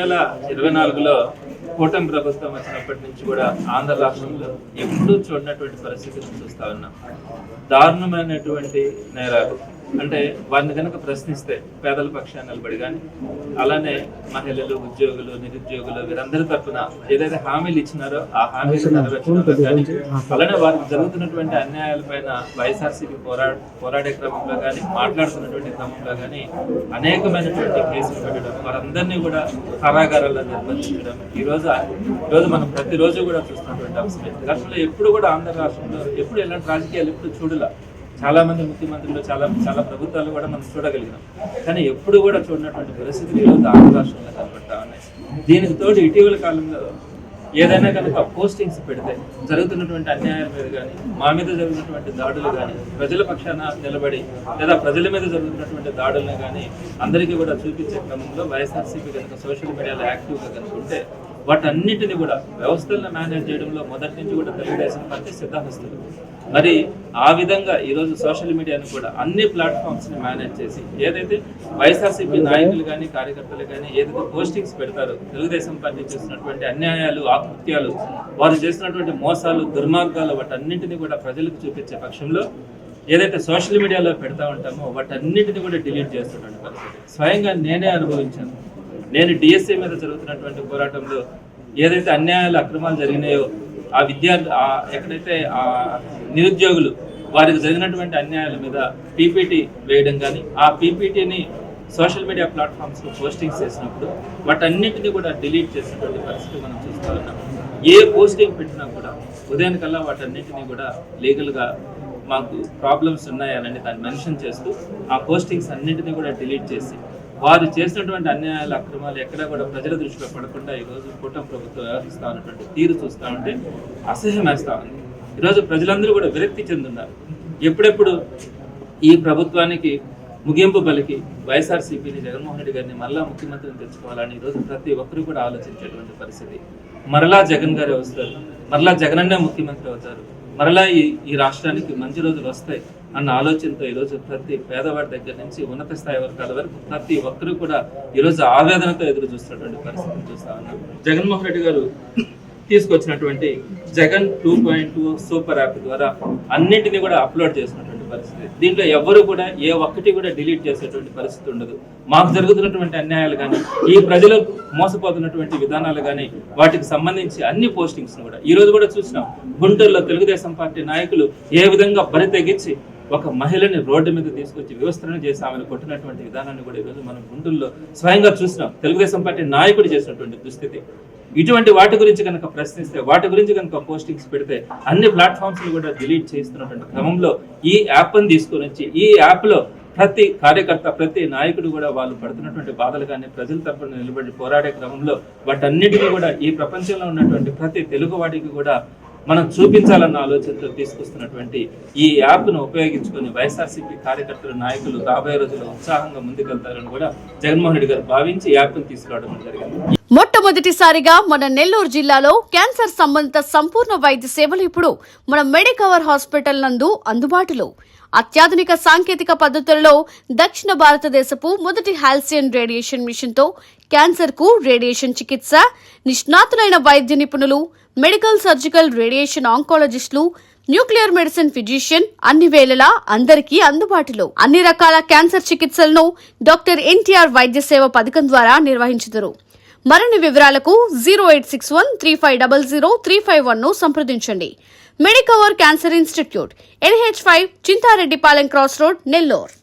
2024లో కూటమి ప్రభుత్వం వచ్చినప్పటి నుంచి కూడా ఆంధ్ర రాష్ట్రంలో ఎప్పుడూ చూడనటువంటి పరిస్థితిని చూస్తా ఉన్నాం. దారుణమైనటువంటి నేరాలు అంటే వారిని కనుక ప్రశ్నిస్తే పేదల పక్షాన్ని నిలబడి కానీ, అలానే మహిళలు, ఉద్యోగులు, నిరుద్యోగులు వీరందరి తరఫున ఏదైతే హామీలు ఇచ్చినారో ఆ హామీలు నెరవేర్చడంలో కానీ, అలానే వారికి జరుగుతున్నటువంటి అన్యాయాలపైన వైఎస్ఆర్సీపీ పోరాడే క్రమంలో కానీ, మాట్లాడుతున్నటువంటి క్రమంలో కానీ అనేకమైనటువంటి కేసులు పెట్టడం, వారందరినీ కూడా కారాగారాల్లో నిర్బంధించడం ఈరోజు మనం ప్రతిరోజు కూడా చూస్తున్నటువంటి అంశమే. గతంలో ఎప్పుడు కూడా ఆంధ్ర రాష్ట్రంలో ఎప్పుడు ఇలాంటి రాజకీయాలు ఎప్పుడు చూడలా. చాలా మంది ముఖ్యమంత్రులు, చాలా ప్రభుత్వాలు కూడా మనం చూడగలిగినాం. కానీ ఎప్పుడు కూడా చూడనటువంటి పరిస్థితులు ఈరోజు ఆంధ్ర రాష్ట్రంలో కనబడతా ఉన్నాయి. దీనికి తోడు ఇటీవల కాలంలో ఏదైనా కనుక పోస్టింగ్స్ పెడితే జరుగుతున్నటువంటి అన్యాయాల మీద కానీ, మా మీద జరుగుతున్నటువంటి దాడులు కానీ, ప్రజల పక్షాన నిలబడి లేదా ప్రజల మీద జరుగుతున్నటువంటి దాడులను కానీ అందరికీ కూడా చూపించే క్రమంలో వైఎస్ఆర్సీపీ కనుక సోషల్ మీడియాలో యాక్టివ్గా కనుక ఉంటే వాటన్నిటిని కూడా వ్యవస్థలను మేనేజ్ చేయడంలో మొదటి నుంచి కూడా తెలుగుదేశం పార్టీ సిద్ధహస్తులు. మరి ఆ విధంగా ఈరోజు సోషల్ మీడియాను కూడా అన్ని ప్లాట్ఫామ్స్ని మేనేజ్ చేసి ఏదైతే వైఎస్ఆర్సీపీ నాయకులు కానీ, కార్యకర్తలు కానీ ఏదైతే పోస్టింగ్స్ పెడతారో తెలుగుదేశం పార్టీ చేస్తున్నటువంటి అన్యాయాలు, ఆకృత్యాలు, వారు చేస్తున్నటువంటి మోసాలు, దుర్మార్గాలు వాటన్నింటినీ కూడా ప్రజలకు చూపించే పక్షంలో ఏదైతే సోషల్ మీడియాలో పెడతా ఉంటామో వాటన్నిటిని కూడా డిలీట్ చేస్తున్నటువంటి పరిస్థితి స్వయంగా నేనే అనుభవించాను. నేను డిఎస్సీ మీద జరుగుతున్నటువంటి పోరాటంలో ఏదైతే అన్యాయాలు, అక్రమాలు జరిగినాయో ఆ విద్యార్థి ఎక్కడైతే ఆ నిరుద్యోగులు వారికి జరిగినటువంటి అన్యాయాల మీద పీపీటీ వేయడం కానీ, ఆ పీపీటీని సోషల్ మీడియా ప్లాట్ఫామ్స్లో పోస్టింగ్స్ చేసినప్పుడు వాటన్నిటిని కూడా డిలీట్ చేసినటువంటి పరిస్థితి మనం చూస్తూ ఉన్నాం. ఏ పోస్టింగ్ పెట్టినా కూడా ఉదయానికల్లా వాటన్నిటిని కూడా లీగల్గా మాకు ప్రాబ్లమ్స్ ఉన్నాయని దాన్ని మెన్షన్ చేస్తూ ఆ పోస్టింగ్స్ అన్నింటినీ కూడా డిలీట్ చేసి వారు చేసినటువంటి అన్యాయాలు, అక్రమాలు ఎక్కడా కూడా ప్రజల దృష్టిలో పడకుండా ఈరోజు కూటమి ప్రభుత్వం వ్యవహరిస్తూ ఉన్నటువంటి తీరు చూస్తూ ఉంటే అసహ్యం వేస్తూ ఉంది. ఈరోజు ప్రజలందరూ కూడా విరక్తి చెందున్నారు. ఎప్పుడెప్పుడు ఈ ప్రభుత్వానికి ముగింపు పలికి వైఎస్ఆర్సీపీని, జగన్మోహన్ రెడ్డి గారిని మరలా ముఖ్యమంత్రిని తెచ్చుకోవాలని ఈరోజు ప్రతి ఒక్కరు కూడా ఆలోచించేటువంటి పరిస్థితి. మరలా జగన్ గారే వస్తారు, మరలా జగనన్నే ముఖ్యమంత్రి అవుతారు, మరలా ఈ రాష్ట్రానికి మంచి రోజులు వస్తాయి అన్న ఆలోచనతో ఈరోజు ప్రతి పేదవాడి దగ్గర నుంచి ఉన్నత స్థాయి వర్గాల వరకు ప్రతి ఒక్కరు కూడా ఈరోజు ఆవేదనతో ఎదురు చూస్తున్నటువంటి పరిస్థితిని చూస్తా ఉన్నాం. జగన్మోహన్ రెడ్డి గారు తీసుకొచ్చినటువంటి జగన్ 2.2 సూపర్ యాప్ ద్వారా అన్నింటినీ కూడా అప్లోడ్ చేసినటువంటి పరిస్థితి. దీంట్లో ఎవరు కూడా ఏ ఒక్కటి కూడా డిలీట్ చేసేటువంటి పరిస్థితి ఉండదు. మాకు జరుగుతున్నటువంటి అన్యాయాలు కానీ, ఈ ప్రజలు మోసపోతున్నటువంటి విధానాలు కానీ, వాటికి సంబంధించి అన్ని పోస్టింగ్స్ కూడా ఈ రోజు కూడా చూసినాం. గుంటూరులో తెలుగుదేశం పార్టీ నాయకులు ఏ విధంగా బరి తెగించి ఒక మహిళని రోడ్డు మీద తీసుకొచ్చి వివస్త్రణ చేసి ఆమెను కొట్టినటువంటి విధానాన్ని కూడా ఈరోజు మనం గుంటూరులో స్వయంగా చూసినాం. తెలుగుదేశం పార్టీ నాయకుడు చేసినటువంటి దుస్థితి. ఇటువంటి వాటి గురించి కనుక ప్రశ్నిస్తే, వాటి గురించి కనుక పోస్టింగ్స్ పెడితే అన్ని ప్లాట్ఫామ్స్ కూడా డిలీట్ చేస్తున్నటువంటి క్రమంలో ఈ యాప్ని తీసుకొని వచ్చి ఈ యాప్లో ప్రతి కార్యకర్త, ప్రతి నాయకుడు కూడా వాళ్ళు పడుతున్నటువంటి బాధలు కానీ, ప్రజల తరపున నిలబడి పోరాడే క్రమంలో వాటన్నిటినీ కూడా ఈ ప్రపంచంలో ఉన్నటువంటి ప్రతి తెలుగువాడికి కూడా మనం చూపించాలన్న ఆలోచనతో తీసుకొస్తున్నటువంటి ఈ యాప్ను ఉపయోగించుకొని వైఎస్ఆర్సీపీ కార్యకర్తలు, నాయకులు రాబోయే రోజుల్లో ఉత్సాహంగా ముందుకెళ్తారని కూడా జగన్మోహన్ రెడ్డి గారు భావించి ఈ యాప్ను తీసుకురావడం జరిగింది. మొట్టమొదటిసారిగా మన నెల్లూరు జిల్లాలో క్యాన్సర్ సంబంధిత సంపూర్ణ వైద్య సేవలు ఇప్పుడు మన మెడికవర్ హాస్పిటల్ నందు అందుబాటులో. అత్యాధునిక సాంకేతిక పద్ధతుల్లో దక్షిణ భారతదేశపు మొదటి హాల్సియన్ రేడియేషన్ మిషన్ తో క్యాన్సర్ కు రేడియేషన్ చికిత్స, నిష్ణాతులైన వైద్య నిపుణులు, మెడికల్ సర్జికల్ రేడియేషన్ ఆంకాలజిస్టులు, న్యూక్లియర్ మెడిసిన్ ఫిజిషియన్ అన్ని వేళలా అందరికీ అందుబాటులో. అన్ని రకాల క్యాన్సర్ చికిత్సలను డాక్టర్ ఎన్టీఆర్ వైద్య సేవ పథకం ద్వారా నిర్వహించుదురు. మరిన్ని వివరాలకు 086135003551 ను సంప్రదించండి. Medicover cancer institute, NH5, Chintareddypalem cross road, Nellore.